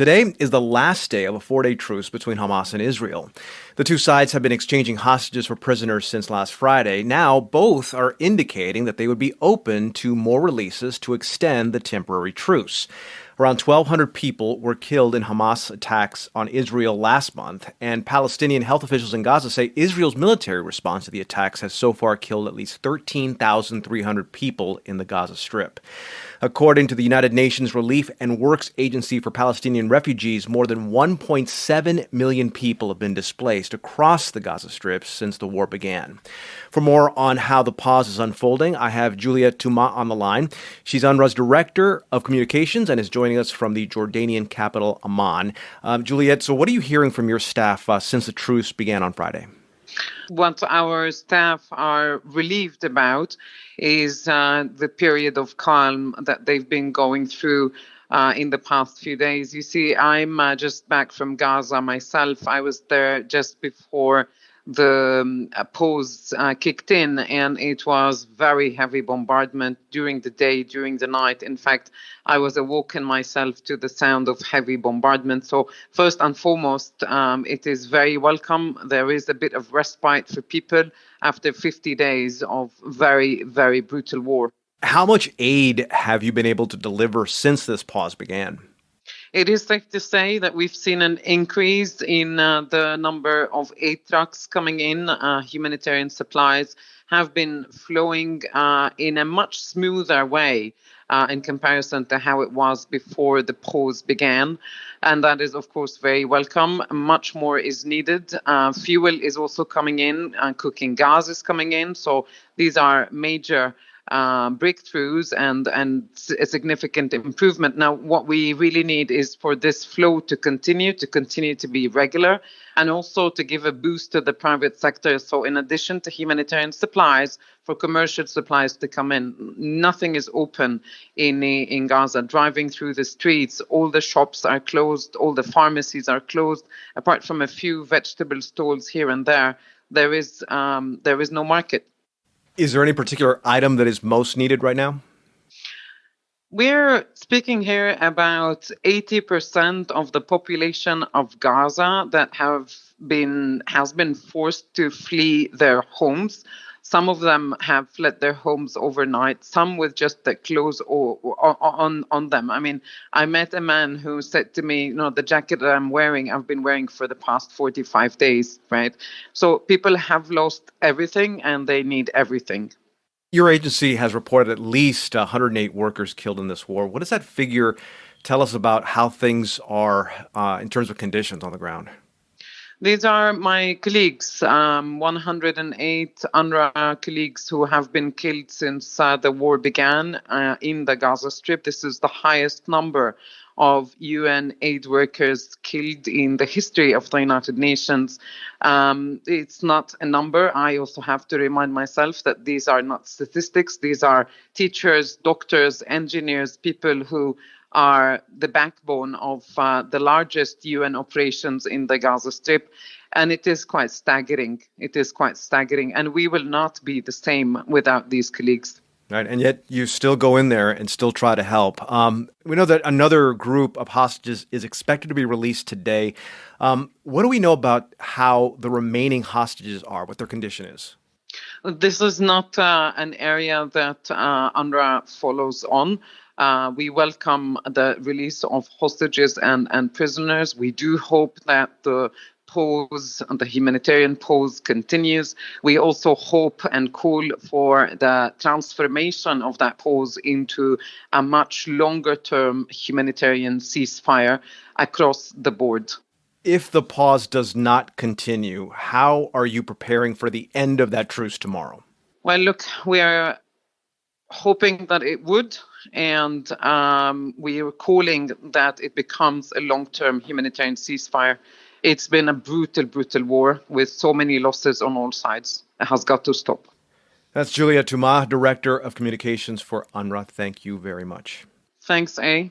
Today is the last day of a 4-day truce between Hamas and Israel. The two sides have been exchanging hostages for prisoners since last Friday. Now, both are indicating that they would be open to more releases to extend the temporary truce. Around 1,200 people were killed in Hamas attacks on Israel last month, and Palestinian health officials in Gaza say Israel's military response to the attacks has so far killed at least 13,300 people in the Gaza Strip. According to the United Nations Relief and Works Agency for Palestinian Refugees, more than 1.7 million people have been displaced across the Gaza Strip since the war began. For more on how the pause is unfolding, I have Juliette Touma on the line. She's UNRWA's Director of Communications and is joining us from the Jordanian capital, Amman. Juliette, so what are you hearing from your staff since the truce began on Friday? What our staff are relieved about is the period of calm that they've been going through in the past few days. You see, I'm just back from Gaza myself. I was there just before the pause kicked in, and it was very heavy bombardment during the day, during the night. In fact, I was awoken myself to the sound of heavy bombardment. So first and foremost, it is very welcome. There is a bit of respite for people after 50 days of very, very brutal war. How much aid have you been able to deliver since this pause began? It is safe to say that we've seen an increase in the number of aid trucks coming in. Humanitarian supplies have been flowing in a much smoother way in comparison to how it was before the pause began. And that is, of course, very welcome. Much more is needed. Fuel is also coming in, and cooking gas is coming in. So these are major breakthroughs and a significant improvement. Now, what we really need is for this flow to continue to be regular, and also to give a boost to the private sector. So in addition to humanitarian supplies, for commercial supplies to come in, nothing is open in Gaza. Driving through the streets, all the shops are closed, all the pharmacies are closed, apart from a few vegetable stalls here and there. There is no market. Is there any particular item that is most needed right now? We're speaking here about 80% of the population of Gaza that has been forced to flee their homes. Some of them have fled their homes overnight, some with just the clothes on them. I mean, I met a man who said to me, the jacket that I've been wearing for the past 45 days, right? So people have lost everything and they need everything. Your agency has reported at least 108 workers killed in this war. What does that figure tell us about how things are in terms of conditions on the ground? These are my colleagues, 108 UNRWA colleagues who have been killed since the war began in the Gaza Strip. This is the highest number of UN aid workers killed in the history of the United Nations. It's not a number. I also have to remind myself that these are not statistics. These are teachers, doctors, engineers, people who are the backbone of the largest UN operations in the Gaza Strip. And it is quite staggering. And we will not be the same without these colleagues. Right, and yet you still go in there and still try to help. We know that another group of hostages is expected to be released today. What do we know about how the remaining hostages are, what their condition is? This is not an area that UNRWA follows on. We welcome the release of hostages and prisoners. We do hope that the humanitarian pause continues. We also hope and call for the transformation of that pause into a much longer-term humanitarian ceasefire across the board. If the pause does not continue, how are you preparing for the end of that truce tomorrow? Well, look, we are hoping that it would, and we are calling that it becomes a long-term humanitarian ceasefire. It's been a brutal, brutal war with so many losses on all sides. It has got to stop. That's Juliette Touma, Director of Communications for UNRWA. Thank you very much. Thanks, A.